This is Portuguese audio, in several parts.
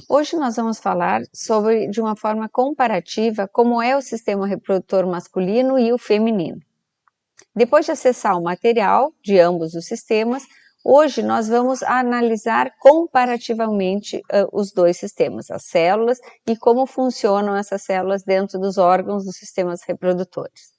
Hoje nós vamos falar sobre, de uma forma comparativa, como é o sistema reprodutor masculino e o feminino. Depois de acessar o material de ambos os sistemas, hoje nós vamos analisar comparativamente os dois sistemas, as células e como funcionam essas células dentro dos órgãos dos sistemas reprodutores.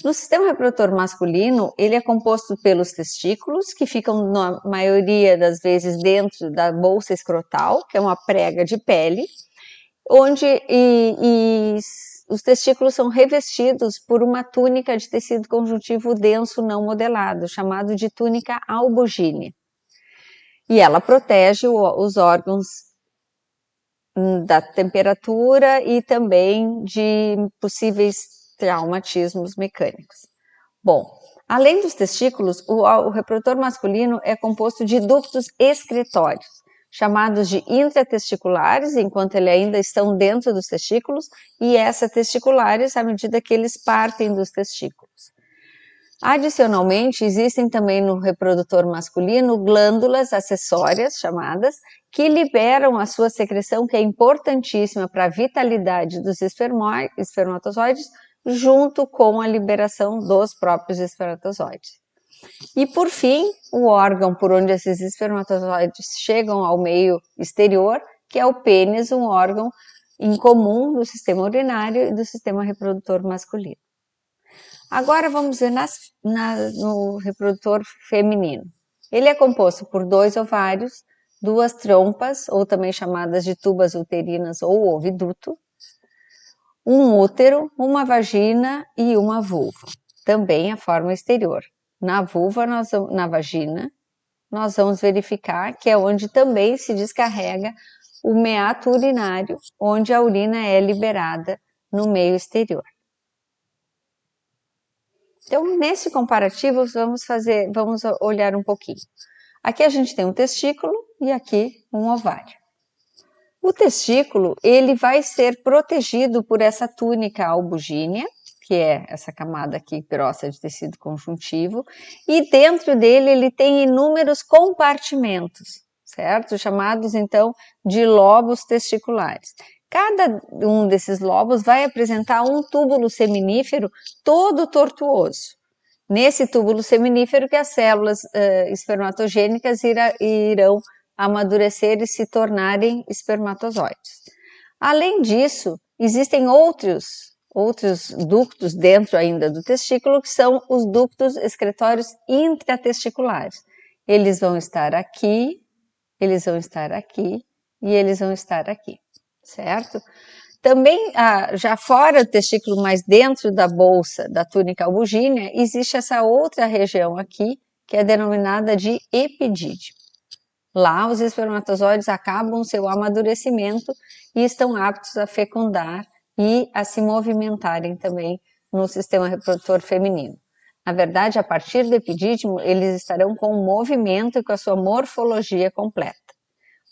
No sistema reprodutor masculino, ele é composto pelos testículos, que ficam na maioria das vezes dentro da bolsa escrotal, que é uma prega de pele, onde os testículos são revestidos por uma túnica de tecido conjuntivo denso não modelado, chamado de túnica albugínea. E ela protege os órgãos da temperatura e também de possíveis traumatismos mecânicos. Bom, além dos testículos, o reprodutor masculino é composto de ductos excretórios, chamados de intratesticulares, enquanto eles ainda estão dentro dos testículos, e extratesticulares à medida que eles partem dos testículos. Adicionalmente, existem também no reprodutor masculino glândulas acessórias, chamadas, que liberam a sua secreção, que é importantíssima para a vitalidade dos espermatozoides, junto com a liberação dos próprios espermatozoides. E por fim, o órgão por onde esses espermatozoides chegam ao meio exterior, que é o pênis, um órgão incomum do sistema urinário e do sistema reprodutor masculino. Agora vamos ver no reprodutor feminino. Ele é composto por 2 ovários, 2 trompas, ou também chamadas de tubas uterinas ou oviduto, um útero, uma vagina e uma vulva, também a forma exterior. Na vulva, na vagina, nós vamos verificar que é onde também se descarrega o meato urinário, onde a urina é liberada no meio exterior. Então, nesse comparativo, vamos olhar um pouquinho. Aqui a gente tem um testículo e aqui um ovário. O testículo, ele vai ser protegido por essa túnica albugínea, que é essa camada aqui grossa de tecido conjuntivo, e dentro dele ele tem inúmeros compartimentos, certo? Chamados então de lobos testiculares. Cada um desses lobos vai apresentar um túbulo seminífero todo tortuoso. Nesse túbulo seminífero que as células espermatogênicas irão amadurecer e se tornarem espermatozoides. Além disso, existem outros ductos dentro ainda do testículo, que são os ductos excretórios intratesticulares. Eles vão estar aqui, eles vão estar aqui e eles vão estar aqui, certo? Também, já fora do testículo, mas dentro da bolsa da túnica albugínea, existe essa outra região aqui, que é denominada de epidídimo. Lá, os espermatozoides acabam seu amadurecimento e estão aptos a fecundar e a se movimentarem também no sistema reprodutor feminino. Na verdade, a partir do epidídimo, eles estarão com o movimento e com a sua morfologia completa.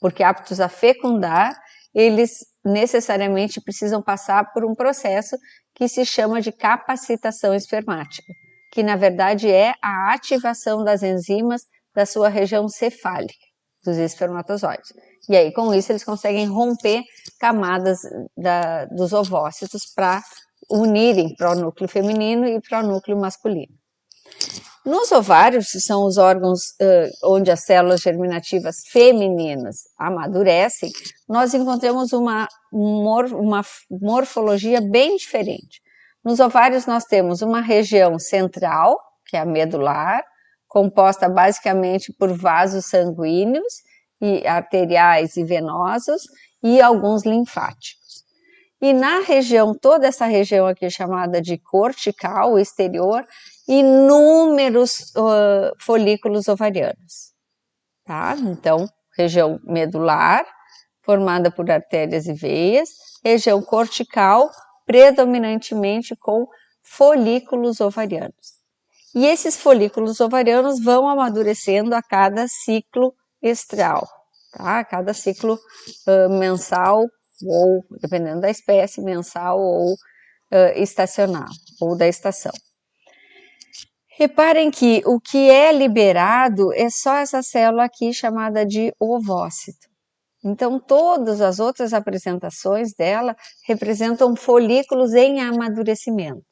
Porque aptos a fecundar, eles necessariamente precisam passar por um processo que se chama de capacitação espermática, que na verdade é a ativação das enzimas da sua região cefálica, dos espermatozoides. E aí, com isso, eles conseguem romper camadas dos ovócitos para unirem para o núcleo feminino e para o núcleo masculino. Nos ovários, que são os órgãos onde as células germinativas femininas amadurecem, nós encontramos uma morfologia bem diferente. Nos ovários nós temos uma região central, que é a medular, composta basicamente por vasos sanguíneos, e arteriais e venosos, e alguns linfáticos. E na região, toda essa região aqui chamada de cortical, exterior, inúmeros folículos ovarianos, tá? Então, região medular, formada por artérias e veias, região cortical, predominantemente com folículos ovarianos. E esses folículos ovarianos vão amadurecendo a cada ciclo estral, tá? A cada ciclo mensal, ou dependendo da espécie, mensal ou estacional, ou da estação. Reparem que o que é liberado é só essa célula aqui chamada de ovócito. Então, todas as outras apresentações dela representam folículos em amadurecimento.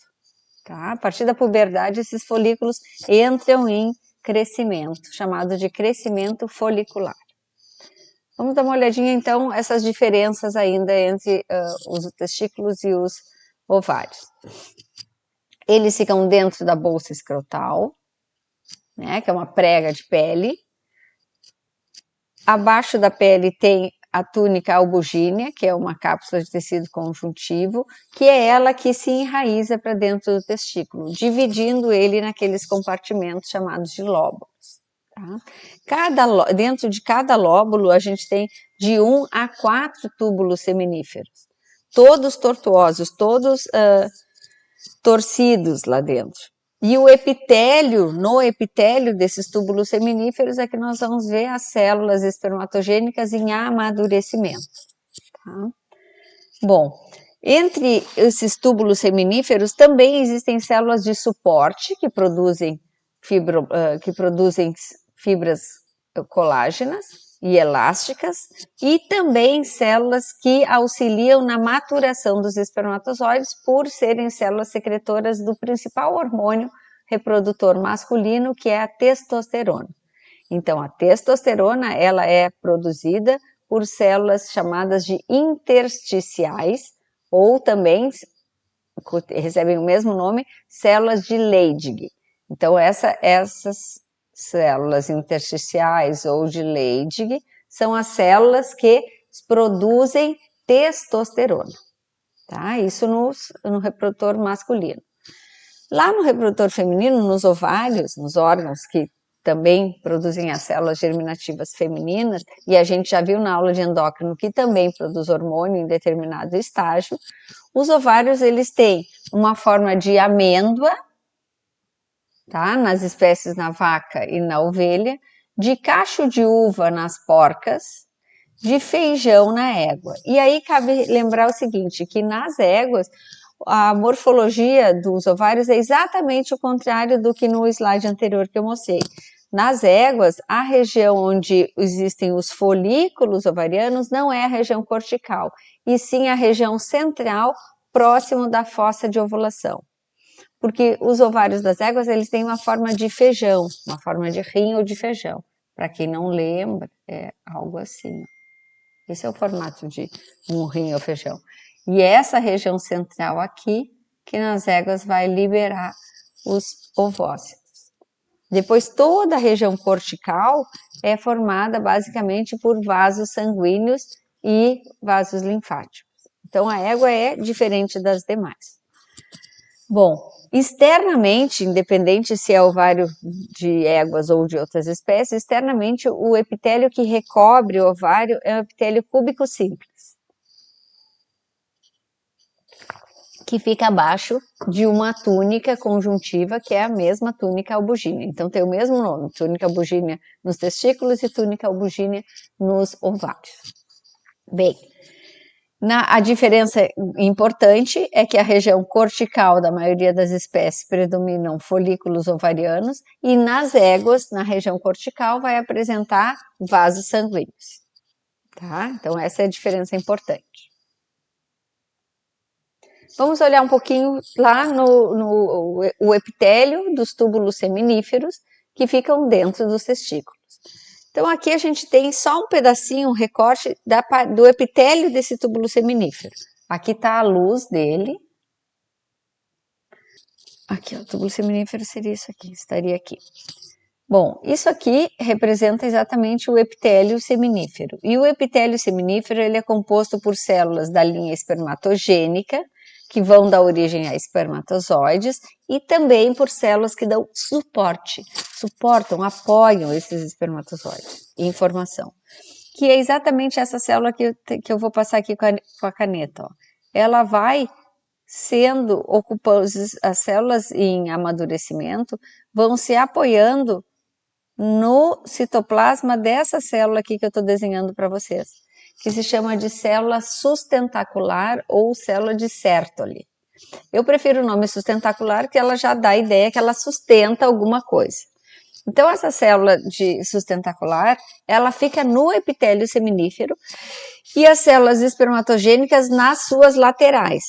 Tá? A partir da puberdade, esses folículos entram em crescimento, chamado de crescimento folicular. Vamos dar uma olhadinha, então, essas diferenças ainda entre os testículos e os ovários. Eles ficam dentro da bolsa escrotal, né, que é uma prega de pele. Abaixo da pele tem a túnica albugínea, que é uma cápsula de tecido conjuntivo, que é ela que se enraiza para dentro do testículo, dividindo ele naqueles compartimentos chamados de lóbulos. Tá? Dentro de cada lóbulo, a gente tem de 1 a 4 túbulos seminíferos, todos tortuosos, todos torcidos lá dentro. E o epitélio, no epitélio desses túbulos seminíferos é que nós vamos ver as células espermatogênicas em amadurecimento. Tá? Bom, entre esses túbulos seminíferos também existem células de suporte que produzem fibras colágenas e elásticas, e também células que auxiliam na maturação dos espermatozoides por serem células secretoras do principal hormônio reprodutor masculino, que é a testosterona. Então, a testosterona, ela é produzida por células chamadas de intersticiais, ou também recebem o mesmo nome, células de Leydig. Então, essas células intersticiais ou de Leydig são as células que produzem testosterona, tá? Isso no reprodutor masculino. Lá no reprodutor feminino, nos ovários, nos órgãos que também produzem as células germinativas femininas, e a gente já viu na aula de endócrino que também produz hormônio em determinado estágio, os ovários eles têm uma forma de amêndoa, tá? Nas espécies na vaca e na ovelha, de cacho de uva nas porcas, de feijão na égua. E aí cabe lembrar o seguinte, que nas éguas a morfologia dos ovários é exatamente o contrário do que no slide anterior que eu mostrei. Nas éguas, a região onde existem os folículos ovarianos não é a região cortical, e sim a região central, próximo da fossa de ovulação. Porque os ovários das éguas, eles têm uma forma de feijão, uma forma de rim ou de feijão. Para quem não lembra, é algo assim. Esse é o formato de um rim ou feijão. E é essa região central aqui, que nas éguas vai liberar os ovócitos. Depois, toda a região cortical é formada basicamente por vasos sanguíneos e vasos linfáticos. Então, a égua é diferente das demais. Bom, externamente, independente se é ovário de éguas ou de outras espécies, externamente o epitélio que recobre o ovário é o epitélio cúbico simples, que fica abaixo de uma túnica conjuntiva, que é a mesma túnica albugínea. Então tem o mesmo nome, túnica albugínea nos testículos e túnica albugínea nos ovários. Bem, a diferença importante é que a região cortical da maioria das espécies predominam folículos ovarianos, e nas éguas, na região cortical, vai apresentar vasos sanguíneos. Tá? Então essa é a diferença importante. Vamos olhar um pouquinho lá no epitélio dos túbulos seminíferos que ficam dentro dos testículos. Então aqui a gente tem só um pedacinho, um recorte do epitélio desse túbulo seminífero. Aqui está a luz dele. Aqui, ó, o túbulo seminífero seria isso aqui, estaria aqui. Bom, isso aqui representa exatamente o epitélio seminífero. E o epitélio seminífero ele é composto por células da linha espermatogênica, que vão dar origem a espermatozoides, e também por células que dão suportam, apoiam esses espermatozoides em formação. Que é exatamente essa célula que eu vou passar aqui com a caneta. Ó. Ela vai ocupando, as células em amadurecimento vão se apoiando no citoplasma dessa célula aqui que eu estou desenhando para vocês, que se chama de célula sustentacular ou célula de Sertoli. Eu prefiro o nome sustentacular, que ela já dá a ideia que ela sustenta alguma coisa. Então, essa célula de sustentacular, ela fica no epitélio seminífero e as células espermatogênicas nas suas laterais,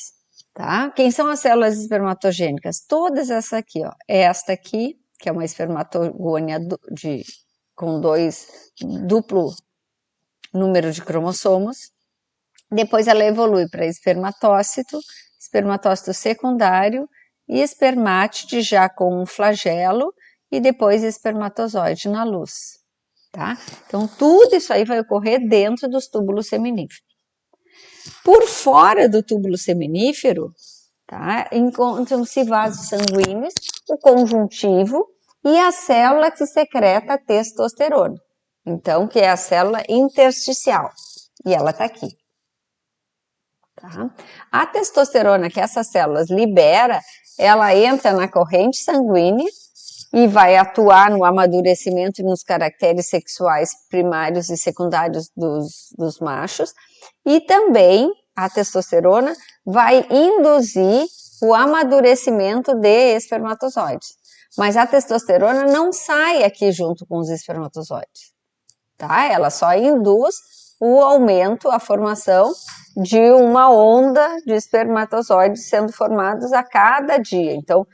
tá? Quem são as células espermatogênicas? Todas essas aqui, ó. Esta aqui, que é uma espermatogônia com duplo número de cromossomos. Depois ela evolui para espermatócito secundário e espermátide já com um flagelo e depois espermatozoide na luz, tá? Então tudo isso aí vai ocorrer dentro dos túbulos seminíferos. Por fora do túbulo seminífero, tá? Encontram-se vasos sanguíneos, o conjuntivo e a célula que secreta testosterona. Então, que é a célula intersticial. E ela está aqui. Tá? A testosterona que essas células libera, ela entra na corrente sanguínea e vai atuar no amadurecimento e nos caracteres sexuais primários e secundários dos machos. E também a testosterona vai induzir o amadurecimento de espermatozoides. Mas a testosterona não sai aqui junto com os espermatozoides. Tá? Ela só induz o aumento, a formação de uma onda de espermatozoides sendo formados a cada dia. Então,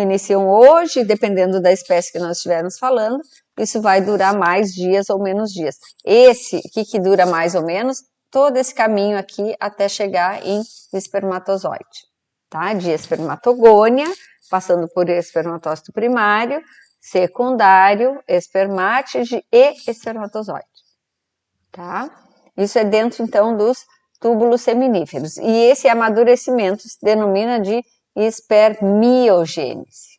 iniciam hoje, dependendo da espécie que nós estivermos falando, isso vai durar mais dias ou menos dias. Esse, que dura mais ou menos, todo esse caminho aqui até chegar em espermatozoide, tá? De espermatogônia, passando por espermatócito primário, secundário, espermátide e espermatozoide, tá? Isso é dentro, então, dos túbulos seminíferos. E esse amadurecimento se denomina de espermiogênese.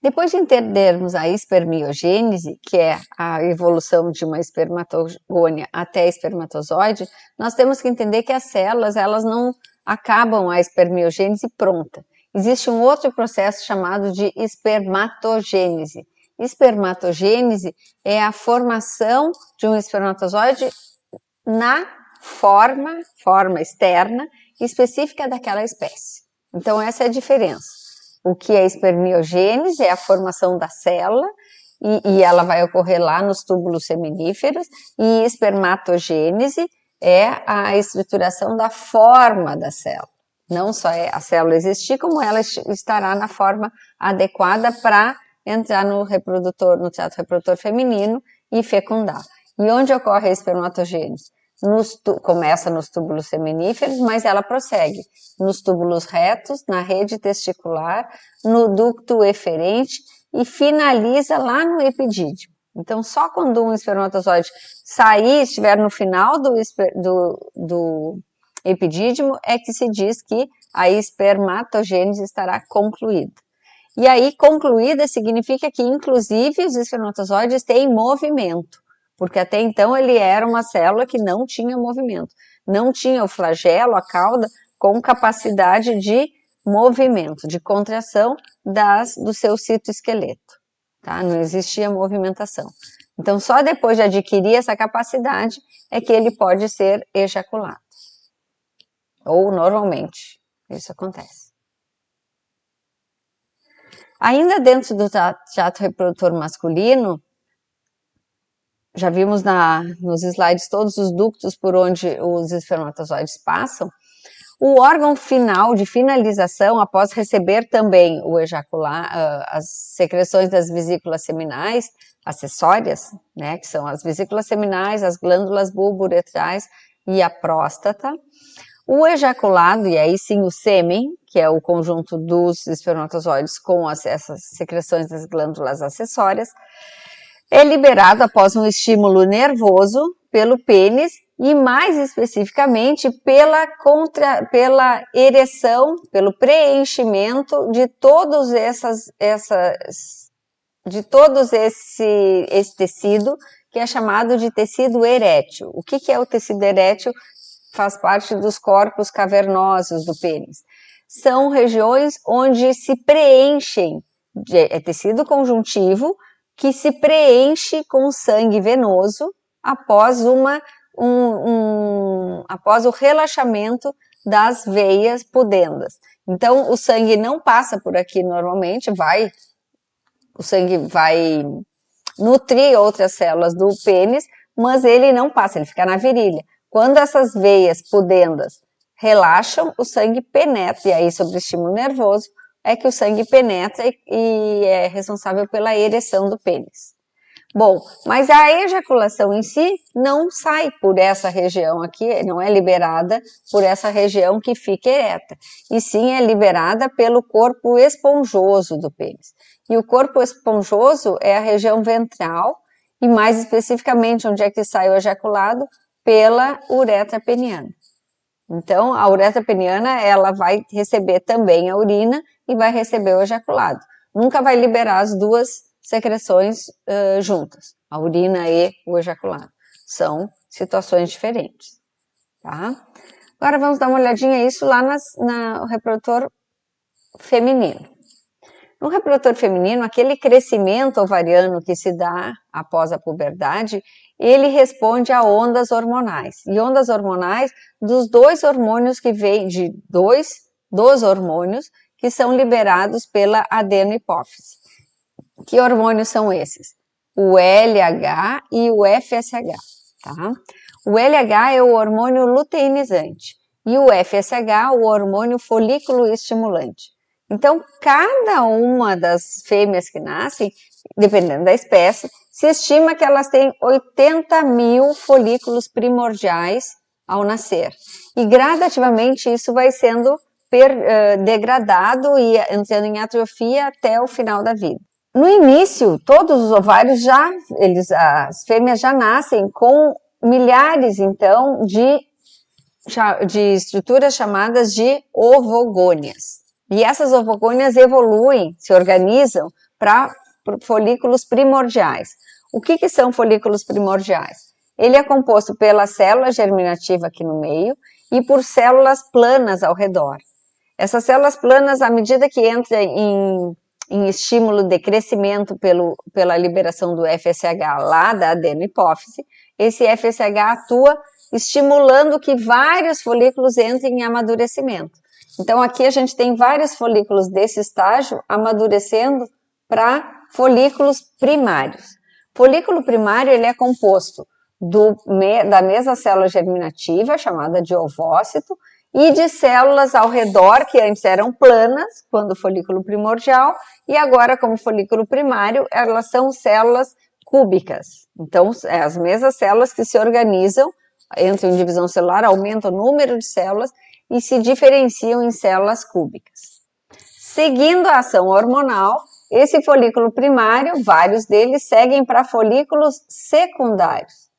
Depois de entendermos a espermiogênese, que é a evolução de uma espermatogônia até espermatozoide, nós temos que entender que as células, elas não acabam a espermiogênese pronta. Existe um outro processo chamado de espermatogênese. Espermatogênese é a formação de um espermatozoide na forma externa específica daquela espécie. Então, essa é a diferença. O que é espermiogênese é a formação da célula, e ela vai ocorrer lá nos túbulos seminíferos, e espermatogênese é a estruturação da forma da célula. Não só é a célula existir, como ela estará na forma adequada para entrar no trato reprodutor feminino e fecundar. E onde ocorre a espermatogênese? Começa nos túbulos seminíferos, mas ela prossegue nos túbulos retos, na rede testicular, no ducto eferente e finaliza lá no epidídimo. Então, só quando um espermatozoide sair, estiver no final do epidídimo, é que se diz que a espermatogênese estará concluída. E aí, concluída significa que, inclusive, os espermatozoides têm movimento, porque até então ele era uma célula que não tinha movimento, não tinha o flagelo, a cauda, com capacidade de movimento, de contração do seu citoesqueleto, tá? Não existia movimentação. Então, só depois de adquirir essa capacidade é que ele pode ser ejaculado. Ou normalmente, isso acontece. Ainda dentro do trato reprodutor masculino, já vimos nos slides todos os ductos por onde os espermatozoides passam. O órgão final de finalização, após receber também o ejacular, as secreções das vesículas seminais acessórias, né, que são as vesículas seminais, as glândulas bulbo-uretrais e a próstata. O ejaculado, e aí sim o sêmen, que é o conjunto dos espermatozoides com essas secreções das glândulas acessórias, é liberado após um estímulo nervoso pelo pênis e mais especificamente pela ereção, pelo preenchimento de todos esse tecido que é chamado de tecido erétil. O que é o tecido erétil? Faz parte dos corpos cavernosos do pênis. São regiões onde se preenchem, é tecido conjuntivo que se preenche com sangue venoso após após o relaxamento das veias pudendas. Então, o sangue não passa por aqui normalmente, vai o sangue vai nutrir outras células do pênis, mas ele não passa, ele fica na virilha. Quando essas veias pudendas relaxam, o sangue penetra, e aí sobre estímulo nervoso é que o sangue penetra e é responsável pela ereção do pênis. Bom, mas a ejaculação em si não sai por essa região aqui, não é liberada por essa região que fica ereta, e sim é liberada pelo corpo esponjoso do pênis. E o corpo esponjoso é a região ventral, e mais especificamente onde é que sai o ejaculado, pela uretra peniana. Então, a uretra peniana, ela vai receber também a urina e vai receber o ejaculado. Nunca vai liberar as duas secreções juntas, a urina e o ejaculado. São situações diferentes, tá? Agora vamos dar uma olhadinha isso lá no reprodutor feminino. No reprodutor feminino, aquele crescimento ovariano que se dá após a puberdade, ele responde a ondas hormonais. E ondas hormonais dos dois hormônios que vêm dos hormônios que são liberados pela adenohipófise. Que hormônios são esses? O LH e o FSH, tá? O LH é o hormônio luteinizante e o FSH o hormônio folículo estimulante. Então, cada uma das fêmeas que nascem, dependendo da espécie, se estima que elas têm 80 mil folículos primordiais ao nascer. E gradativamente isso vai sendo degradado e entrando em atrofia até o final da vida. No início, todos os ovários as fêmeas já nascem com milhares, então, de estruturas chamadas de ovogônias. E essas ovogônias evoluem, se organizam para folículos primordiais. O que são folículos primordiais? Ele é composto pela célula germinativa aqui no meio e por células planas ao redor. Essas células planas, à medida que entra em estímulo de crescimento pela liberação do FSH lá da adenohipófise, esse FSH atua estimulando que vários folículos entrem em amadurecimento. Então, aqui a gente tem vários folículos desse estágio amadurecendo para folículos primários. Folículo primário, ele é composto da mesma célula germinativa, chamada de ovócito, e de células ao redor, que antes eram planas, quando folículo primordial, e agora, como folículo primário, elas são células cúbicas. Então, as mesmas células que se organizam, entram em divisão celular, aumentam o número de células e se diferenciam em células cúbicas. Seguindo a ação hormonal, esse folículo primário, vários deles seguem para folículos secundários.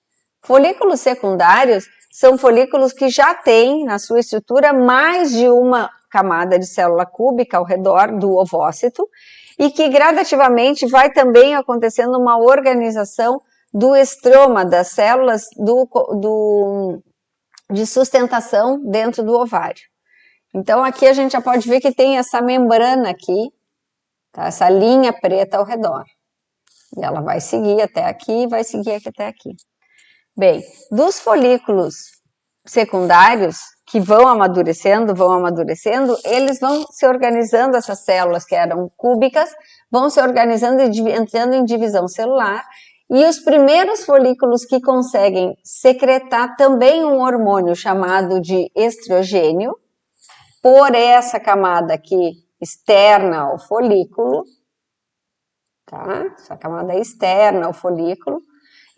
Folículos secundários são folículos que já têm na sua estrutura mais de uma camada de célula cúbica ao redor do ovócito e que gradativamente vai também acontecendo uma organização do estroma das células de sustentação dentro do ovário. Então aqui a gente já pode ver que tem essa membrana aqui, tá? Essa linha preta ao redor. E ela vai seguir até aqui e vai seguir aqui até aqui. Bem, dos folículos secundários que vão amadurecendo, eles vão se organizando, essas células que eram cúbicas, vão se organizando e entrando em divisão celular, e os primeiros folículos que conseguem secretar também um hormônio chamado de estrogênio, por essa camada aqui externa ao folículo, tá? Essa camada externa ao folículo,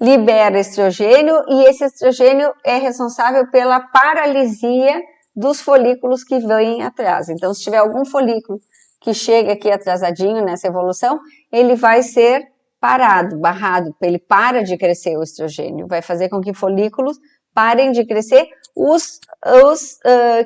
libera estrogênio e esse estrogênio é responsável pela paralisia dos folículos que vêm atrás. Então, se tiver algum folículo que chega aqui atrasadinho nessa evolução, ele vai ser parado, barrado, ele para de crescer o estrogênio, vai fazer com que folículos parem de crescer os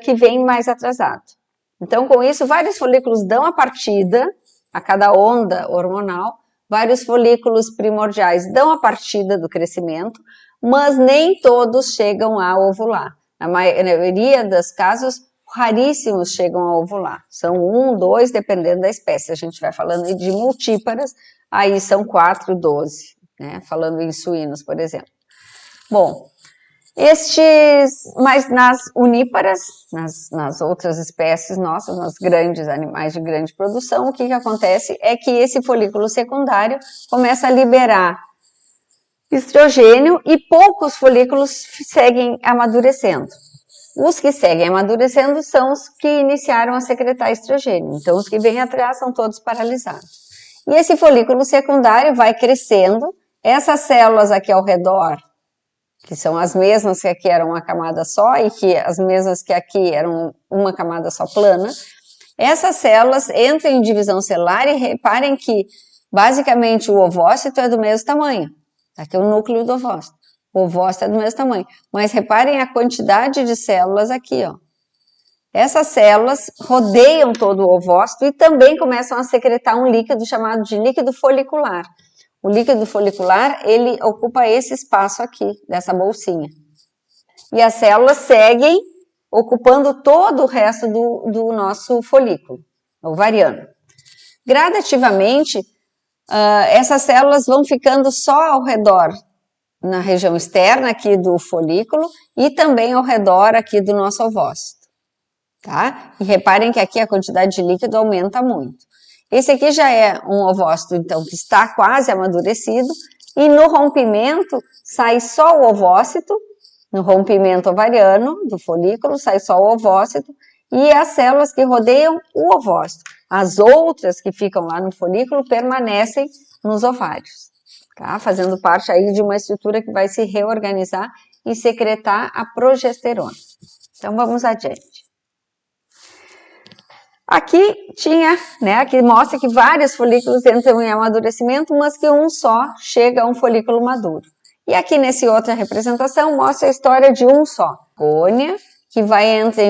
que vêm mais atrasados. Então, com isso, vários folículos dão a partida a cada onda hormonal, vários folículos primordiais dão a partida do crescimento, mas nem todos chegam a ovular. Na maioria dos casos, raríssimos chegam a ovular. São 1, 2, dependendo da espécie. A gente vai falando de multíparas, aí são 4, 12, né? Falando em suínos, por exemplo. Bom, Mas nas uníparas, nas outras espécies nossas, nos grandes animais de grande produção, o que acontece é que esse folículo secundário começa a liberar estrogênio e poucos folículos seguem amadurecendo. Os que seguem amadurecendo são os que iniciaram a secretar estrogênio, então os que vêm atrás são todos paralisados. E esse folículo secundário vai crescendo, essas células aqui ao redor, que são as mesmas que aqui eram uma camada só e que as mesmas que aqui eram uma camada só plana, essas células entram em divisão celular e reparem que basicamente o ovócito é do mesmo tamanho. Aqui é o núcleo do ovócito. O ovócito é do mesmo tamanho. Mas reparem a quantidade de células aqui, ó. Essas células rodeiam todo o ovócito e também começam a secretar um líquido chamado de líquido folicular. O líquido folicular, ele ocupa esse espaço aqui, dessa bolsinha. E as células seguem ocupando todo o resto do nosso folículo ovariano. Gradativamente, essas células vão ficando só ao redor, na região externa aqui do folículo e também ao redor aqui do nosso ovócito, tá? E reparem que aqui a quantidade de líquido aumenta muito. Esse aqui já é um ovócito, então, que está quase amadurecido e no rompimento sai só o ovócito, no rompimento ovariano do folículo sai só o ovócito e as células que rodeiam o ovócito. As outras que ficam lá no folículo permanecem nos ovários, tá? Fazendo parte aí de uma estrutura que vai se reorganizar e secretar a progesterona. Então, vamos adiante. Aqui tinha, né, aqui mostra que vários folículos entram em amadurecimento, mas que um só chega a um folículo maduro. E aqui nessa outra representação mostra a história de um só. Cônea, que vai entrar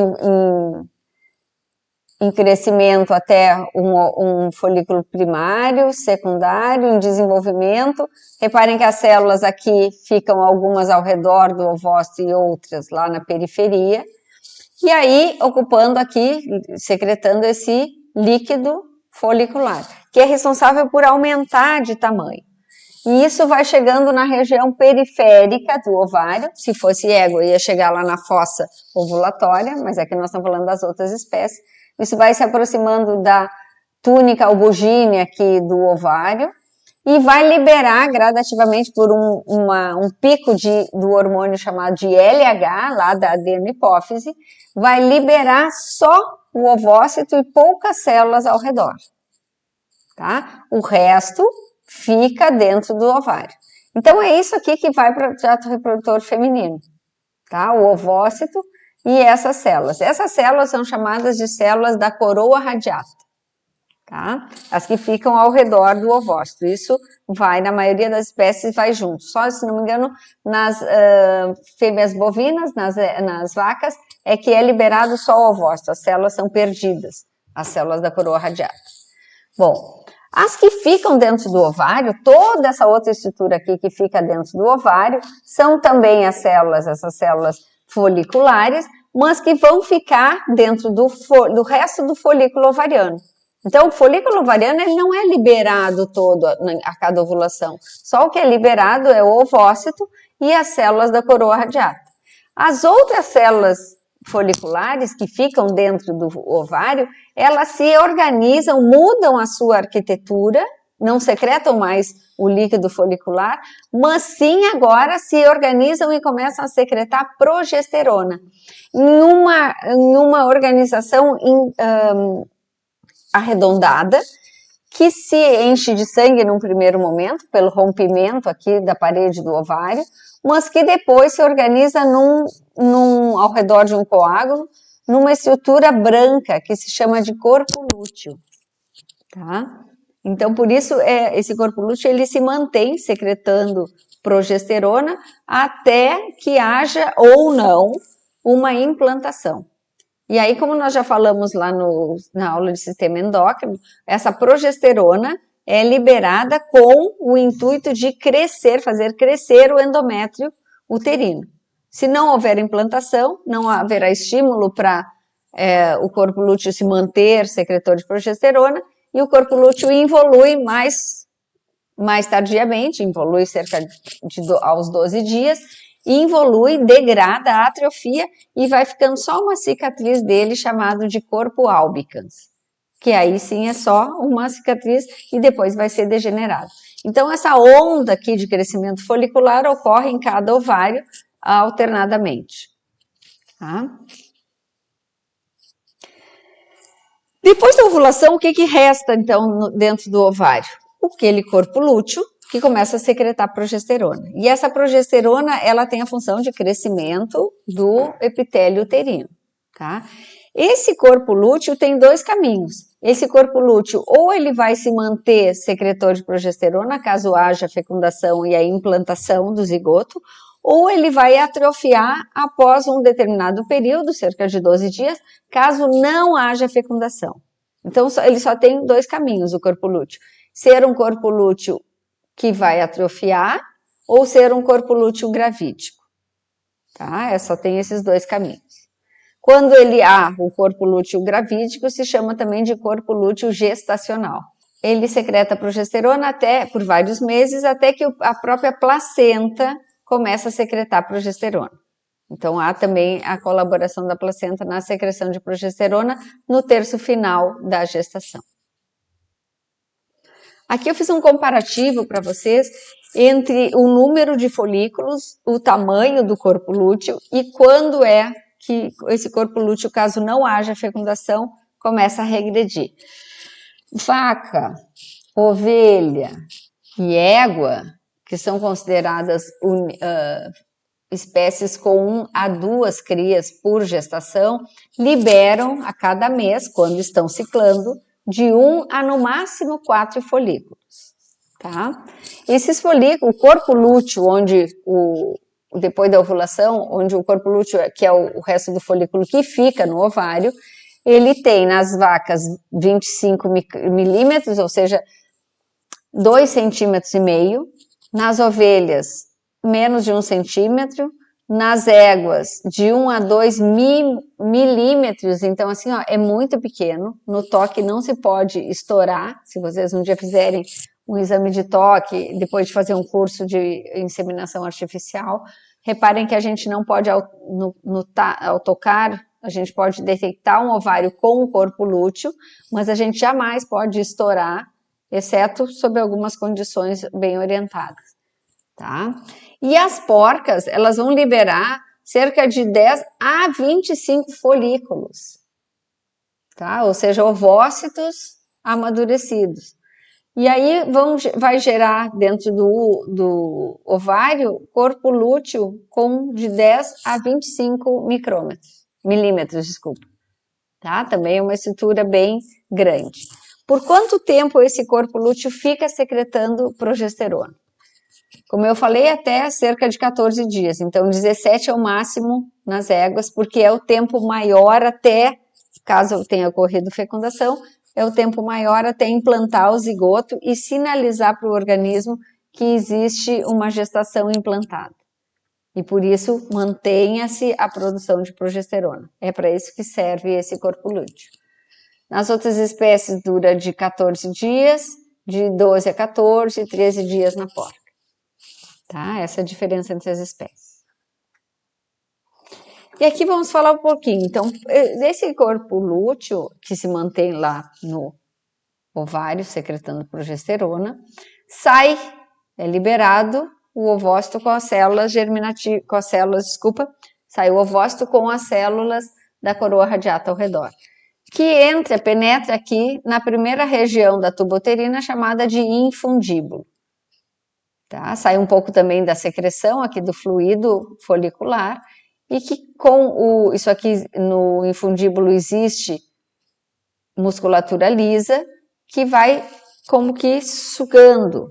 em crescimento até um folículo primário, secundário, em desenvolvimento. Reparem que as células aqui ficam algumas ao redor do ovócito e outras lá na periferia. E aí, ocupando aqui, secretando esse líquido folicular, que é responsável por aumentar de tamanho. E isso vai chegando na região periférica do ovário. Se fosse égua, ia chegar lá na fossa ovulatória, mas aqui nós estamos falando das outras espécies. Isso vai se aproximando da túnica albugínea aqui do ovário e vai liberar gradativamente por um pico do hormônio chamado de LH, lá da adenohipófise, vai liberar só o ovócito e poucas células ao redor, tá? O resto fica dentro do ovário. Então, é isso aqui que vai para o trato reprodutor feminino, tá? O ovócito e essas células. Essas células são chamadas de células da coroa radiata, tá? As que ficam ao redor do ovócito. Isso vai, na maioria das espécies, vai junto. Só, se não me engano, nas fêmeas bovinas, nas vacas, é que é liberado só o ovócito. As células são perdidas, as células da coroa radiata. Bom, as que ficam dentro do ovário, toda essa outra estrutura aqui que fica dentro do ovário, são também as células, essas células foliculares, mas que vão ficar dentro do resto do folículo ovariano. Então, o folículo ovariano ele não é liberado todo a cada ovulação. Só o que é liberado é o ovócito e as células da coroa radiata. As outras células foliculares que ficam dentro do ovário, elas se organizam, mudam a sua arquitetura, não secretam mais o líquido folicular, mas sim agora se organizam e começam a secretar progesterona. Em uma organização arredondada, que se enche de sangue num primeiro momento, pelo rompimento aqui da parede do ovário, mas que depois se organiza ao redor de um coágulo, numa estrutura branca que se chama de corpo lúteo, tá? Então, por isso, esse corpo lúteo ele se mantém secretando progesterona até que haja ou não uma implantação. E aí, como nós já falamos lá na aula de sistema endócrino, essa progesterona é liberada com o intuito de fazer crescer o endométrio uterino. Se não houver implantação, não haverá estímulo para o corpo lúteo se manter secretor de progesterona e o corpo lúteo evolui mais tardiamente, evolui cerca aos 12 dias involui, degrada, atrofia e vai ficando só uma cicatriz dele chamado de corpo albicans, que aí sim é só uma cicatriz e depois vai ser degenerado. Então essa onda aqui de crescimento folicular ocorre em cada ovário alternadamente. Tá? Depois da ovulação, o que resta então dentro do ovário? Aquele corpo lúteo que começa a secretar progesterona. E essa progesterona, ela tem a função de crescimento do epitélio uterino, tá? Esse corpo lúteo tem dois caminhos. Esse corpo lúteo, ou ele vai se manter secretor de progesterona, caso haja fecundação e a implantação do zigoto, ou ele vai atrofiar após um determinado período, cerca de 12 dias, caso não haja fecundação. Então, ele só tem dois caminhos, o corpo lúteo. Ser um corpo lúteo que vai atrofiar ou ser um corpo lúteo gravídico, tá? Só tem esses dois caminhos. Quando ele há o corpo lúteo gravídico, se chama também de corpo lúteo gestacional. Ele secreta progesterona por vários meses, até que a própria placenta começa a secretar progesterona. Então, há também a colaboração da placenta na secreção de progesterona no terço final da gestação. Aqui eu fiz um comparativo para vocês entre o número de folículos, o tamanho do corpo lúteo e quando é que esse corpo lúteo, caso não haja fecundação, começa a regredir. Vaca, ovelha e égua, que são consideradas espécies com 1 a 2 crias por gestação, liberam a cada mês, quando estão ciclando, de 1 a no máximo 4 folículos, tá? Esses folículos, o corpo lúteo, onde depois da ovulação, onde o corpo lúteo, que é o resto do folículo que fica no ovário, ele tem nas vacas 25 milímetros, ou seja, 2,5 centímetros, nas ovelhas menos de 1 centímetro, nas éguas de 1 a 2 milímetros, então assim, ó, é muito pequeno, no toque não se pode estourar, se vocês um dia fizerem um exame de toque, depois de fazer um curso de inseminação artificial, reparem que a gente não pode, ao tocar, a gente pode detectar um ovário com o corpo lúteo, mas a gente jamais pode estourar, exceto sob algumas condições bem orientadas, tá? E as porcas, elas vão liberar cerca de 10 a 25 folículos, tá? Ou seja, ovócitos amadurecidos. E aí vai gerar dentro do ovário corpo lúteo com de 10 a 25 milímetros, desculpa. Tá? Também é uma estrutura bem grande. Por quanto tempo esse corpo lúteo fica secretando progesterona? Como eu falei, até cerca de 14 dias, então 17 é o máximo nas éguas, porque é o tempo maior até, caso tenha ocorrido fecundação, é o tempo maior até implantar o zigoto e sinalizar para o organismo que existe uma gestação implantada. E por isso mantenha-se a produção de progesterona. É para isso que serve esse corpo lúteo. Nas outras espécies dura de 14 dias, de 12 a 14 e 13 dias na porca. Tá? Essa é a diferença entre as espécies. E aqui vamos falar um pouquinho. Então, esse corpo lúteo que se mantém lá no ovário, secretando progesterona, é liberado o ovócito com as células germinativas, sai o ovócito com as células da coroa radiata ao redor, que penetra aqui na primeira região da tuba uterina chamada de infundíbulo. Tá? Sai um pouco também da secreção aqui do fluido folicular e que isso aqui no infundíbulo existe musculatura lisa que vai como que sugando,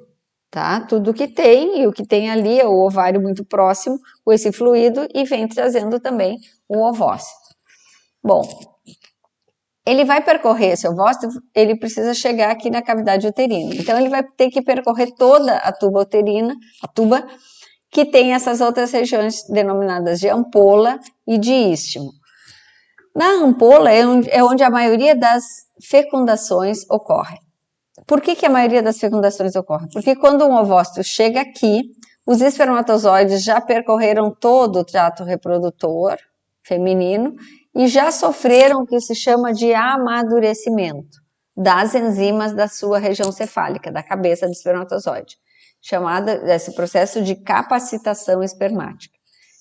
tá? Tudo que tem, e o que tem ali é o ovário muito próximo com esse fluido e vem trazendo também o ovócito. Bom, ele vai percorrer esse ovócito, ele precisa chegar aqui na cavidade uterina. Então, ele vai ter que percorrer toda a tuba uterina, que tem essas outras regiões denominadas de ampola e de istmo. Na ampola é onde a maioria das fecundações ocorre. Por que a maioria das fecundações ocorre? Porque quando um ovócito chega aqui, os espermatozoides já percorreram todo o trato reprodutor feminino e já sofreram o que se chama de amadurecimento das enzimas da sua região cefálica, da cabeça do espermatozoide, chamada desse processo de capacitação espermática.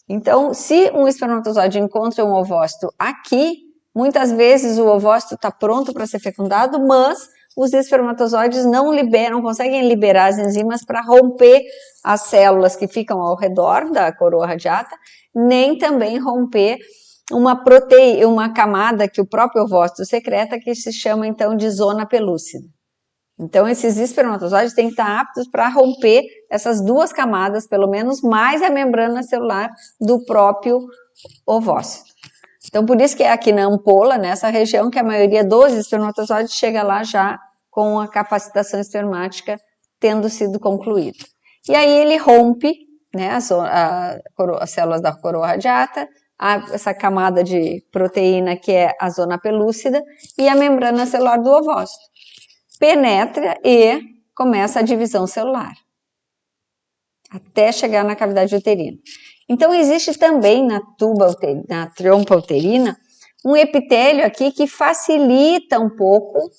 Então, se um espermatozoide encontra um ovócito aqui, muitas vezes o ovócito está pronto para ser fecundado, mas os espermatozoides não conseguem liberar as enzimas para romper as células que ficam ao redor da coroa radiata, nem também romper uma camada que o próprio ovócito secreta, que se chama então de zona pelúcida. Então, esses espermatozoides têm que estar aptos para romper essas duas camadas, pelo menos, mais a membrana celular do próprio ovócito. Então, por isso que é aqui na ampola, nessa região, que a maioria dos espermatozoides chega lá já com a capacitação espermática tendo sido concluída. E aí ele rompe, né, as células da coroa radiata, essa camada de proteína que é a zona pelúcida e a membrana celular do ovócito. Penetra e começa a divisão celular, até chegar na cavidade uterina. Então, existe também na trompa uterina, um epitélio aqui que facilita um pouco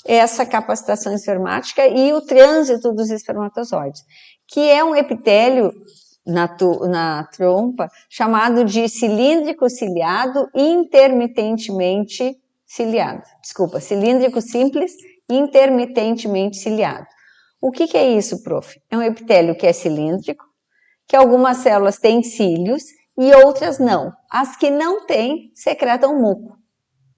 essa capacitação espermática e o trânsito dos espermatozoides, que é um epitélio na trompa chamado de cilíndrico ciliado intermitentemente ciliado. Desculpa, cilíndrico simples intermitentemente ciliado. O que é isso, prof? É um epitélio que é cilíndrico, que algumas células têm cílios e outras não. As que não têm secretam muco.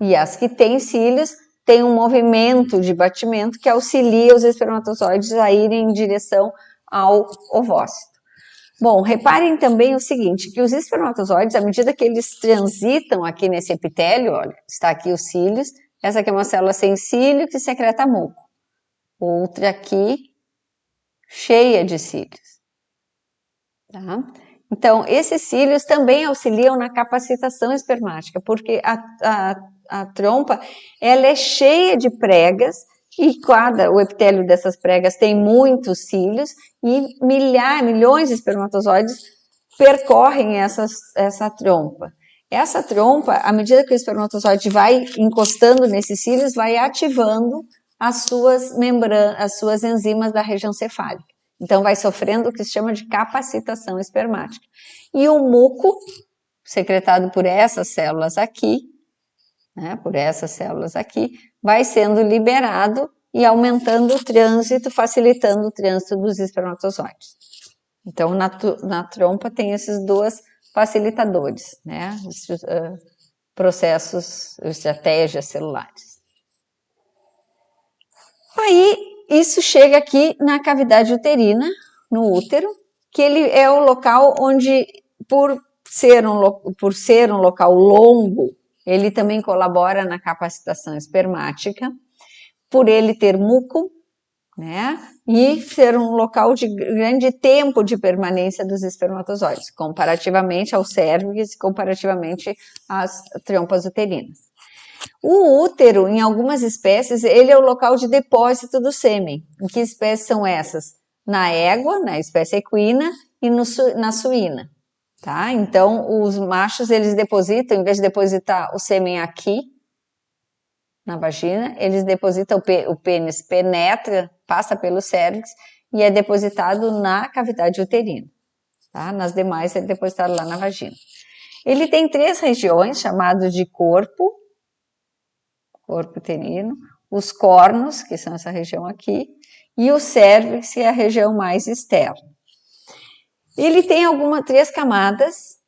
E as que têm cílios têm um movimento de batimento que auxilia os espermatozoides a irem em direção ao ovócito. Bom, reparem também o seguinte, que os espermatozoides, à medida que eles transitam aqui nesse epitélio, olha, está aqui os cílios, essa aqui é uma célula sem cílio que secreta muco. Outra aqui, cheia de cílios. Tá? Então, esses cílios também auxiliam na capacitação espermática, porque a trompa, ela é cheia de pregas, e o epitélio dessas pregas tem muitos cílios, e milhões de espermatozoides percorrem essa trompa. Essa trompa, à medida que o espermatozoide vai encostando nesses cílios, vai ativando as suas enzimas da região cefálica. Então, vai sofrendo o que se chama de capacitação espermática. E o muco, secretado por essas células aqui, né, vai sendo liberado e aumentando o trânsito, facilitando o trânsito dos espermatozoides. Então, na trompa tem esses dois facilitadores, né, processos, estratégias celulares. Aí, isso chega aqui na cavidade uterina, no útero, que ele é o local onde, por ser um local longo, ele também colabora na capacitação espermática, por ele ter muco, né, e ser um local de grande tempo de permanência dos espermatozoides, comparativamente ao cérvix e comparativamente às trompas uterinas. O útero, em algumas espécies, ele é o local de depósito do sêmen. Em que espécies são essas? Na égua, na espécie equina, e na suína. Tá? Então, os machos, eles depositam, em vez de depositar o sêmen aqui, na vagina, eles depositam, o pênis penetra, passa pelo cérvix e é depositado na cavidade uterina. Tá? Nas demais, é depositado lá na vagina. Ele tem 3 regiões, chamadas de corpo uterino, os cornos, que são essa região aqui, e o cérvix, que é a região mais externa. Ele tem 3 camadas,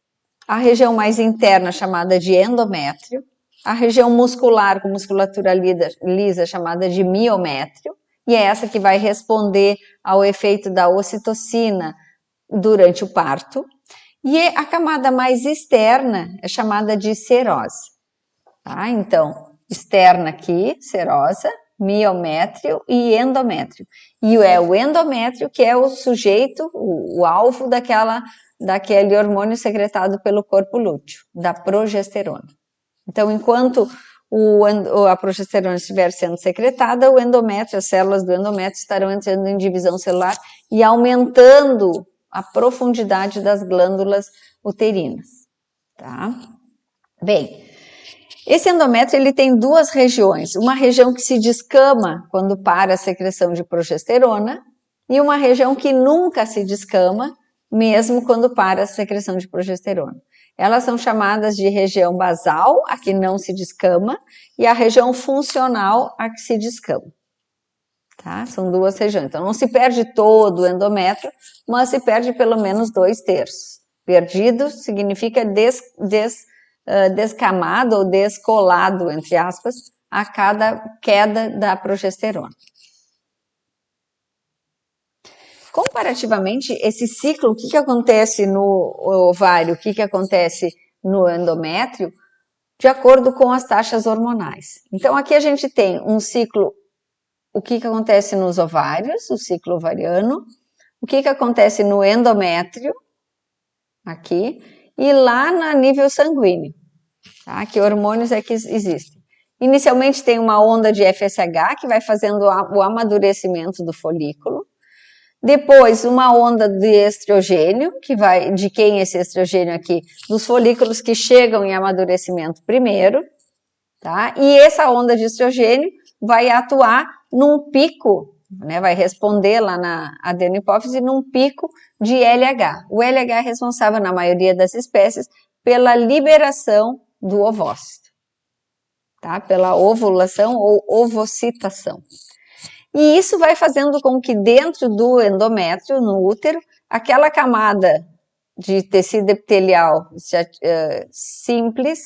a região mais interna, chamada de endométrio, a região muscular, com musculatura lisa, chamada de miométrio, e é essa que vai responder ao efeito da ocitocina durante o parto, e a camada mais externa é chamada de serose. Tá? Então, externa aqui, serosa, miométrio e endométrio. E é o endométrio que é o sujeito, o alvo daquele hormônio secretado pelo corpo lúteo, da progesterona. Então, enquanto a progesterona estiver sendo secretada, o endométrio, as células do endométrio estarão entrando em divisão celular e aumentando a profundidade das glândulas uterinas, tá? Bem, esse endométrio ele tem duas regiões, uma região que se descama quando para a secreção de progesterona e uma região que nunca se descama, mesmo quando para a secreção de progesterona. Elas são chamadas de região basal, a que não se descama, e a região funcional, a que se descama. Tá? São duas regiões. Então, não se perde todo o endométrio, mas se perde pelo menos 2/3. Perdido significa descamado ou descolado, entre aspas, a cada queda da progesterona. Comparativamente, esse ciclo, o que acontece no ovário, o que acontece no endométrio, de acordo com as taxas hormonais. Então, aqui a gente tem um ciclo, o que acontece nos ovários, o ciclo ovariano, o que acontece no endométrio, aqui, e lá no nível sanguíneo, tá? Que hormônios é que existem. Inicialmente tem uma onda de FSH que vai fazendo o amadurecimento do folículo. Depois, uma onda de estrogênio, que vai, de quem esse estrogênio aqui? Dos folículos que chegam em amadurecimento primeiro, tá? E essa onda de estrogênio vai atuar num pico, né? Vai responder lá na adenohipófise num pico de LH. O LH é responsável, na maioria das espécies, pela liberação do ovócito, tá? Pela ovulação ou ovocitação. E isso vai fazendo com que dentro do endométrio, no útero, aquela camada de tecido epitelial simples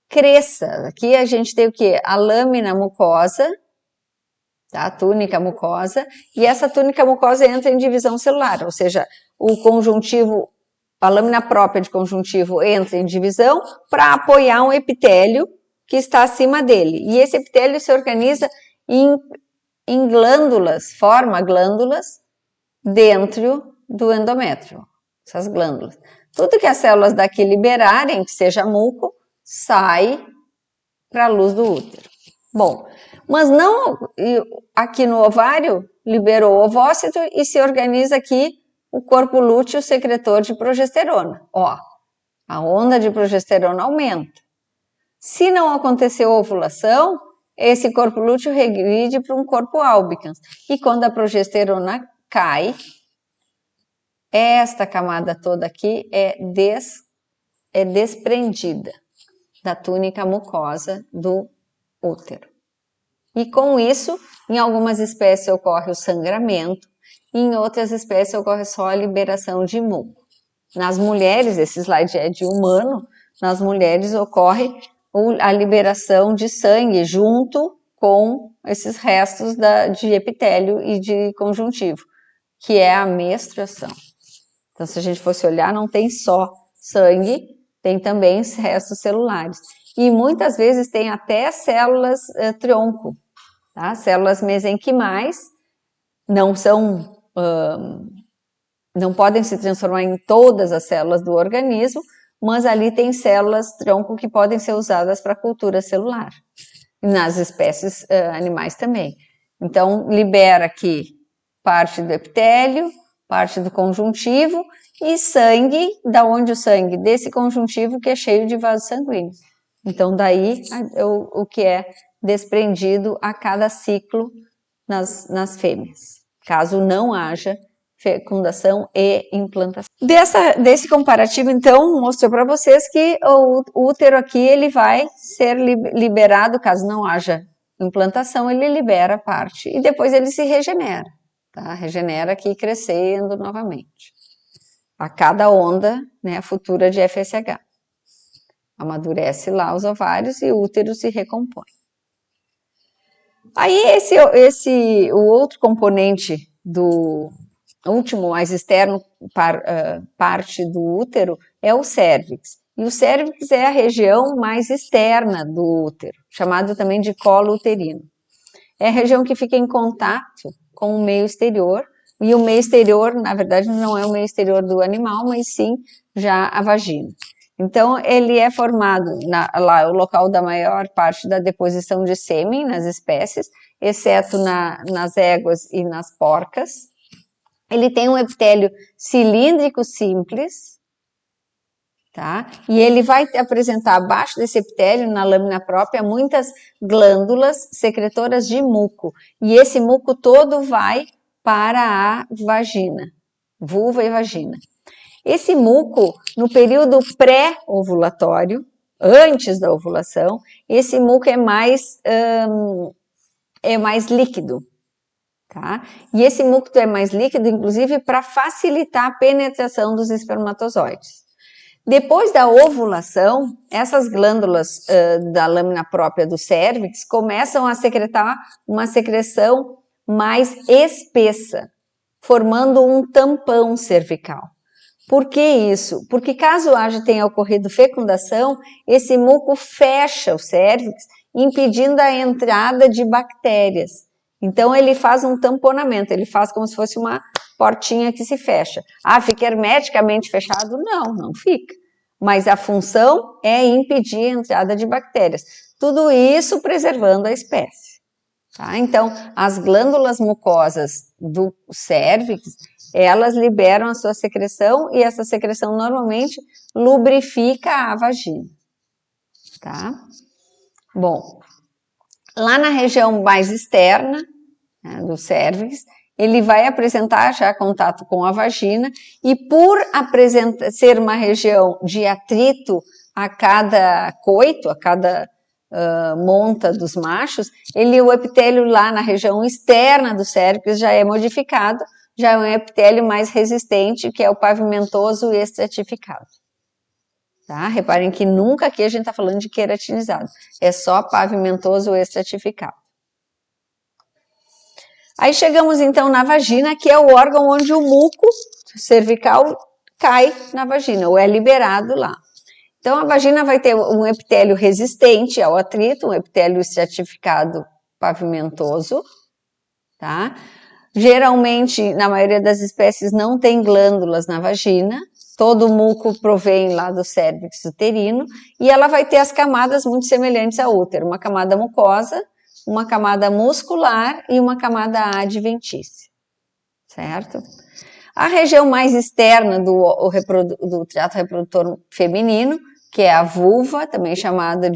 cresça. Aqui a gente tem o quê? A lâmina mucosa, tá? A túnica mucosa, e essa túnica mucosa entra em divisão celular, ou seja, o conjuntivo, a lâmina própria de conjuntivo entra em divisão para apoiar um epitélio que está acima dele. E esse epitélio se organiza em glândulas, forma glândulas dentro do endométrio, essas glândulas. Tudo que as células daqui liberarem, que seja muco, sai para a luz do útero. Bom, mas não aqui no ovário, liberou o ovócito e se organiza aqui o corpo lúteo secretor de progesterona. Ó, a onda de progesterona aumenta. Se não aconteceu ovulação, esse corpo lúteo regride para um corpo albicans. E quando a progesterona cai, esta camada toda aqui é desprendida da túnica mucosa do útero. E com isso, em algumas espécies ocorre o sangramento, e em outras espécies ocorre só a liberação de muco. Nas mulheres, esse slide é de humano, nas mulheres ocorre a liberação de sangue junto com esses restos de epitélio e de conjuntivo, que é a menstruação. Então, se a gente fosse olhar, não tem só sangue, tem também restos celulares. E muitas vezes tem até células tronco, tá? Células mesenquimais, não podem se transformar em todas as células do organismo, mas ali tem células tronco que podem ser usadas para cultura celular, nas espécies animais também. Então, libera aqui parte do epitélio, parte do conjuntivo e sangue, da onde o sangue? Desse conjuntivo que é cheio de vasos sanguíneos. Então, daí o que é desprendido a cada ciclo nas fêmeas, caso não haja fecundação e implantação. Desse comparativo, então, mostrou para vocês que o útero aqui ele vai ser liberado, caso não haja implantação, ele libera parte e depois ele se regenera, tá? Regenera aqui crescendo novamente. A cada onda, né, futura de FSH. Amadurece lá os ovários e o útero se recompõe. Aí o outro componente do último, mais externo, parte do útero é o cérvix. E o cérvix é a região mais externa do útero, chamado também de colo uterino. É a região que fica em contato com o meio exterior, e o meio exterior, na verdade, não é o meio exterior do animal, mas sim já a vagina. Então, ele é formado, lá o local da maior parte da deposição de sêmen nas espécies, exceto nas éguas e nas porcas, ele tem um epitélio cilíndrico simples, tá? E ele vai apresentar abaixo desse epitélio, na lâmina própria, muitas glândulas secretoras de muco. E esse muco todo vai para a vagina, vulva e vagina. Esse muco, no período pré-ovulatório, antes da ovulação, esse muco é mais líquido, tá? E esse muco é mais líquido, inclusive, para facilitar a penetração dos espermatozoides. Depois da ovulação, essas glândulas da lâmina própria do cérvix começam a secretar uma secreção mais espessa, formando um tampão cervical. Por que isso? Porque caso tenha ocorrido fecundação, esse muco fecha o cérvix, impedindo a entrada de bactérias. Então, ele faz um tamponamento, ele faz como se fosse uma portinha que se fecha. Fica hermeticamente fechado? Não, não fica. Mas a função é impedir a entrada de bactérias. Tudo isso preservando a espécie. Tá? Então, as glândulas mucosas do cérvix, elas liberam a sua secreção e essa secreção normalmente lubrifica a vagina. Tá? Bom, lá na região mais externa, né, do cérvix, ele vai apresentar já contato com a vagina e por ser uma região de atrito a cada coito, a cada monta dos machos, o epitélio lá na região externa do cérvix já é modificado, já é um epitélio mais resistente, que é o pavimentoso estratificado. Tá? Reparem que nunca aqui a gente está falando de queratinizado, é só pavimentoso estratificado. Aí chegamos então na vagina, que é o órgão onde o muco cervical cai na vagina, ou é liberado lá. Então a vagina vai ter um epitélio resistente ao atrito, um epitélio estratificado pavimentoso, tá? Geralmente, na maioria das espécies, não tem glândulas na vagina, todo o muco provém lá do cérvix uterino, e ela vai ter as camadas muito semelhantes ao útero, uma camada mucosa, uma camada muscular e uma camada adventícia, certo? A região mais externa do trato reprodutor feminino, que é a vulva, também chamada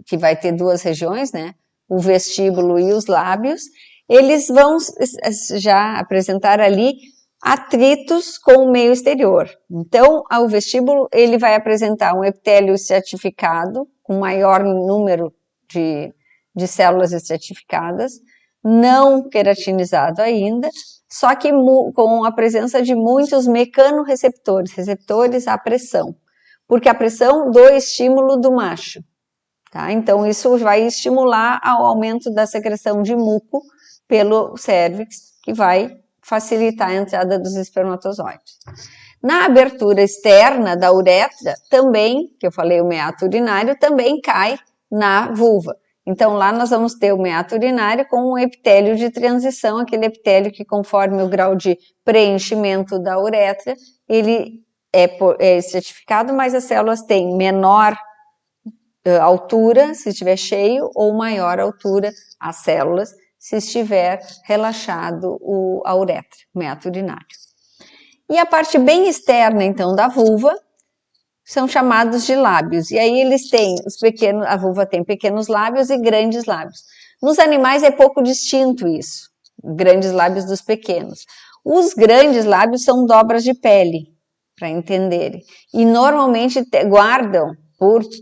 que vai ter duas regiões, né? O vestíbulo e os lábios, eles vão já apresentar ali atritos com o meio exterior. Então, o vestíbulo, ele vai apresentar um epitélio estratificado, com maior número de células estratificadas, não queratinizado ainda, só que com a presença de muitos mecanorreceptores, receptores à pressão, porque a pressão do estímulo do macho, tá? Então isso vai estimular ao aumento da secreção de muco pelo cérvix, que vai facilitar a entrada dos espermatozoides. Na abertura externa da uretra, também, que eu falei o meato urinário, também cai na vulva. Então, lá nós vamos ter o meato urinário com um epitélio de transição, aquele epitélio que, conforme o grau de preenchimento da uretra, ele é estratificado, mas as células têm menor altura, se estiver cheio, ou maior altura, as células, se estiver relaxado a uretra, o meato urinário. E a parte bem externa, então, da vulva, são chamados de lábios, e aí eles têm a vulva tem pequenos lábios e grandes lábios. Nos animais é pouco distinto isso, grandes lábios dos pequenos. Os grandes lábios são dobras de pele, para entenderem, e normalmente guardam,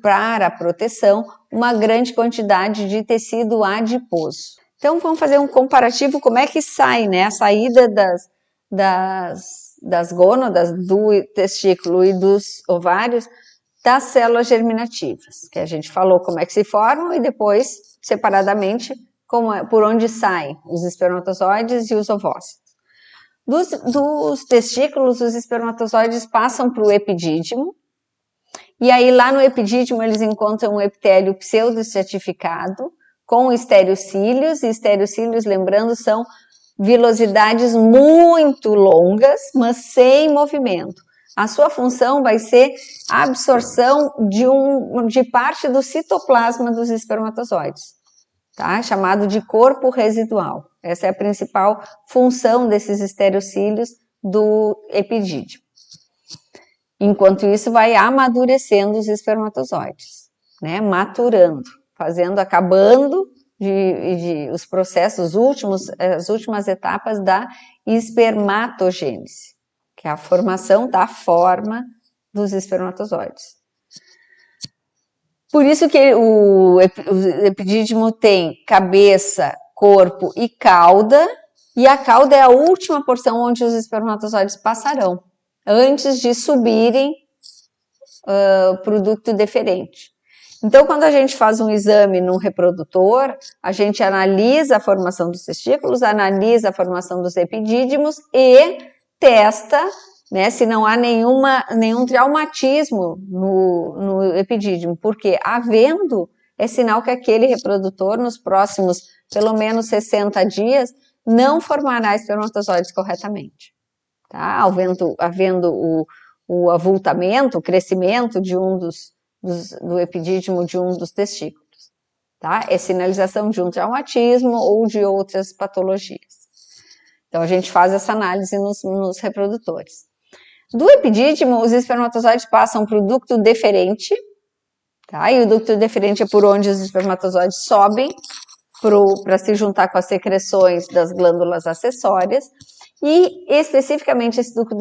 para a proteção, uma grande quantidade de tecido adiposo. Então vamos fazer um comparativo, como é que sai, né, a saída das gônadas, do testículo e dos ovários, das células germinativas, que a gente falou como é que se formam e depois, separadamente, por onde saem os espermatozoides e os ovócitos. Dos testículos, os espermatozoides passam para o epidídimo, e aí lá no epidídimo eles encontram um epitélio pseudoestratificado, com estereocílios, e estereocílios, lembrando, são vilosidades muito longas, mas sem movimento. A sua função vai ser a absorção de parte do citoplasma dos espermatozoides, tá? Chamado de corpo residual. Essa é a principal função desses estereocílios do epidídimo. Enquanto isso, vai amadurecendo os espermatozoides, né? Maturando, acabando os processos as últimas etapas da espermatogênese, que é a formação da forma dos espermatozoides. Por isso que o epidídimo tem cabeça, corpo e cauda, e a cauda é a última porção onde os espermatozoides passarão, antes de subirem para o ducto deferente. Então, quando a gente faz um exame num reprodutor, a gente analisa a formação dos testículos, analisa a formação dos epidídimos e testa, né, se não há nenhum traumatismo no epidídimo, porque havendo, é sinal que aquele reprodutor, nos próximos pelo menos 60 dias, não formará espermatozoides corretamente. Tá? Havendo o avultamento, o crescimento do epidídimo de um dos testículos. Tá? É sinalização de um traumatismo ou de outras patologias. Então, a gente faz essa análise nos reprodutores. Do epidídimo, os espermatozoides passam para o ducto deferente, tá? E o ducto deferente é por onde os espermatozoides sobem para se juntar com as secreções das glândulas acessórias. E, especificamente, esse ducto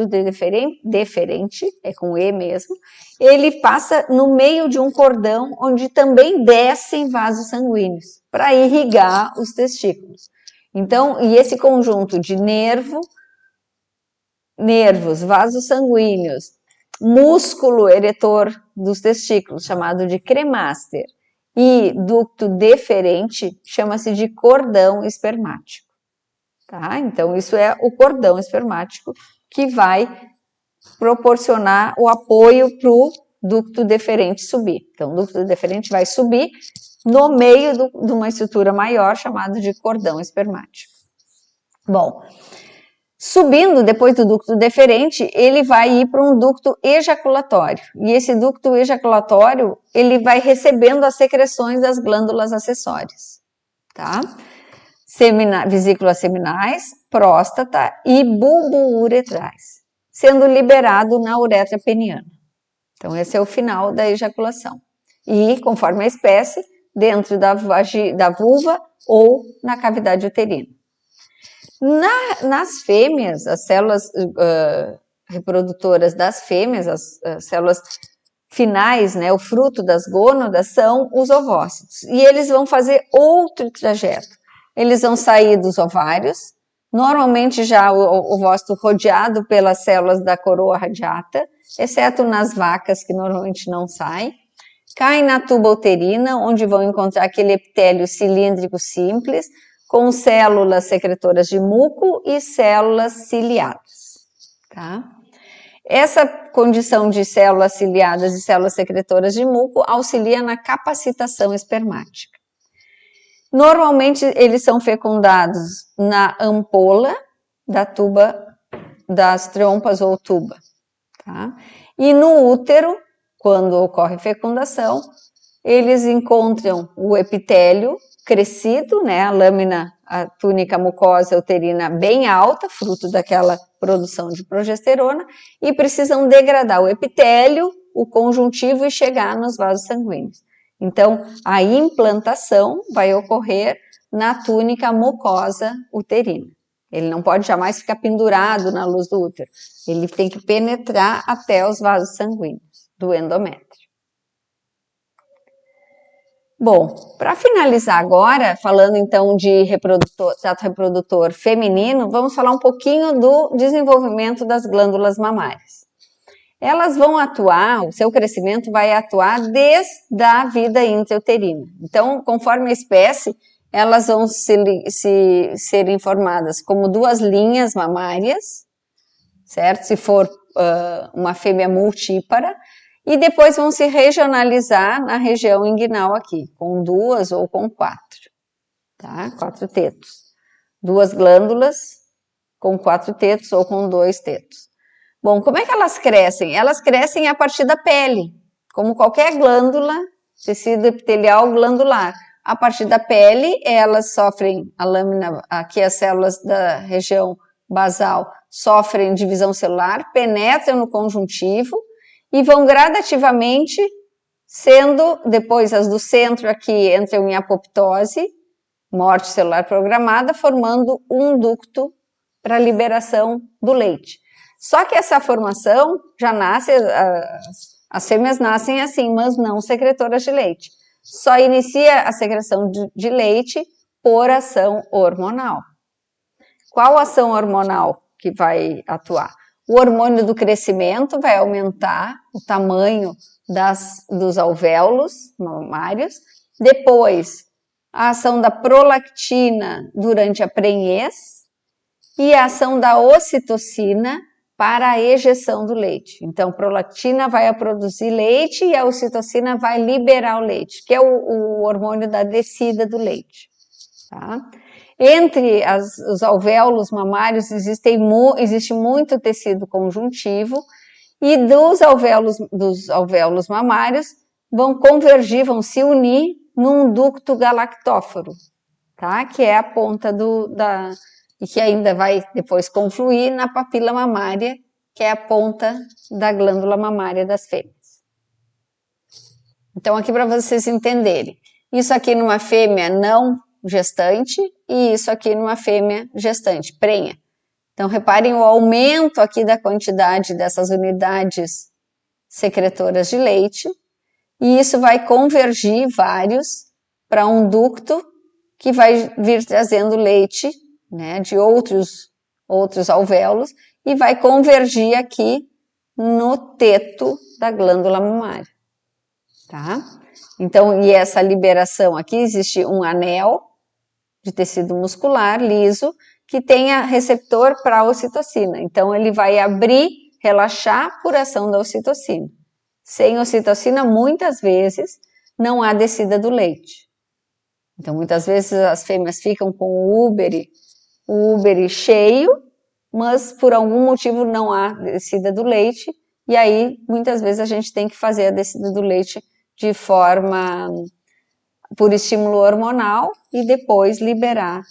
deferente, é com E mesmo, ele passa no meio de um cordão onde também descem vasos sanguíneos para irrigar os testículos. Então, e esse conjunto de nervos, vasos sanguíneos, músculo eretor dos testículos, chamado de cremaster, e ducto deferente, chama-se de cordão espermático. Tá? Então, isso é o cordão espermático que vai proporcionar o apoio para o ducto deferente subir. Então, o ducto deferente vai subir no meio de uma estrutura maior, chamada de cordão espermático. Bom, subindo depois do ducto deferente, ele vai ir para um ducto ejaculatório. E esse ducto ejaculatório, ele vai recebendo as secreções das glândulas acessórias. Tá? Vesículas seminais, próstata e bulbo uretrais, sendo liberado na uretra peniana. Então, esse é o final da ejaculação. E, conforme a espécie, dentro da vulva ou na cavidade uterina. Nas fêmeas, as células reprodutoras das fêmeas, as células finais, né, o fruto das gônadas, são os ovócitos. E eles vão fazer outro trajeto. Eles vão sair dos ovários, normalmente já o ovócito rodeado pelas células da coroa radiata, exceto nas vacas, que normalmente não saem. Caem na tuba uterina, onde vão encontrar aquele epitélio cilíndrico simples, com células secretoras de muco e células ciliadas. Tá? Essa condição de células ciliadas e células secretoras de muco auxilia na capacitação espermática. Normalmente, eles são fecundados na ampola da tuba das trompas ou tuba. Tá? E no útero, quando ocorre fecundação, eles encontram o epitélio crescido, né, a túnica mucosa uterina bem alta, fruto daquela produção de progesterona, e precisam degradar o epitélio, o conjuntivo e chegar nos vasos sanguíneos. Então, a implantação vai ocorrer na túnica mucosa uterina. Ele não pode jamais ficar pendurado na luz do útero. Ele tem que penetrar até os vasos sanguíneos do endométrio. Bom, para finalizar agora, falando então de trato reprodutor feminino, vamos falar um pouquinho do desenvolvimento das glândulas mamárias. Elas vão atuar, o seu crescimento vai atuar desde a vida intrauterina. Então, conforme a espécie, elas vão serem formadas como duas linhas mamárias, certo? Se for uma fêmea multípara, e depois vão se regionalizar na região inguinal aqui, com 2 ou com 4, tá? 4 tetos. 2 glândulas com 4 tetos ou com 2 tetos. Bom, como é que elas crescem? Elas crescem a partir da pele, como qualquer glândula, tecido epitelial glandular. A partir da pele, elas sofrem a lâmina, aqui as células da região basal sofrem divisão celular, penetram no conjuntivo e vão gradativamente sendo, depois as do centro aqui entram em apoptose, morte celular programada, formando um ducto para liberação do leite. Só que essa formação já nasce, as fêmeas nascem assim, mas não secretoras de leite. Só inicia a secreção de leite por ação hormonal. Qual ação hormonal que vai atuar? O hormônio do crescimento vai aumentar o tamanho dos alvéolos mamários. Depois, a ação da prolactina durante a prenhez e a ação da ocitocina para a ejeção do leite. Então, prolactina vai produzir leite e a ocitocina vai liberar o leite, que é o hormônio da descida do leite. Tá? Entre os alvéolos mamários existe muito tecido conjuntivo e dos alvéolos mamários vão convergir, vão se unir num ducto galactóforo, tá? Que é a ponta e que ainda vai depois confluir na papila mamária, que é a ponta da glândula mamária das fêmeas. Então, aqui para vocês entenderem, isso aqui numa fêmea não gestante e isso aqui numa fêmea gestante, prenha. Então, reparem o aumento aqui da quantidade dessas unidades secretoras de leite e isso vai convergir vários para um ducto que vai vir trazendo leite, né, de outros alvéolos e vai convergir aqui no teto da glândula mamária, tá? Então, e essa liberação aqui, existe um anel de tecido muscular liso que tenha receptor para a ocitocina. Então, ele vai abrir, relaxar por ação da ocitocina. Sem ocitocina, muitas vezes, não há descida do leite. Então, muitas vezes as fêmeas ficam com o úbere cheio, mas por algum motivo não há descida do leite, e aí muitas vezes a gente tem que fazer a descida do leite de forma por estímulo hormonal e depois liberar,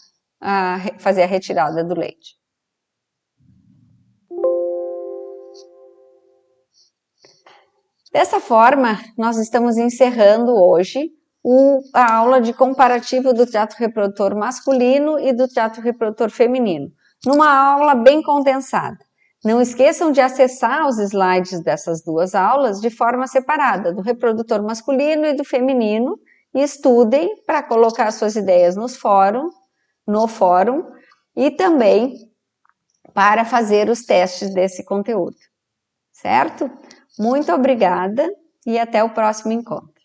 fazer a retirada do leite. Dessa forma, nós estamos encerrando hoje a aula de comparativo do trato reprodutor masculino e do trato reprodutor feminino, numa aula bem condensada. Não esqueçam de acessar os slides dessas duas aulas de forma separada, do reprodutor masculino e do feminino, e estudem para colocar suas ideias no fórum e também para fazer os testes desse conteúdo, certo? Muito obrigada e até o próximo encontro.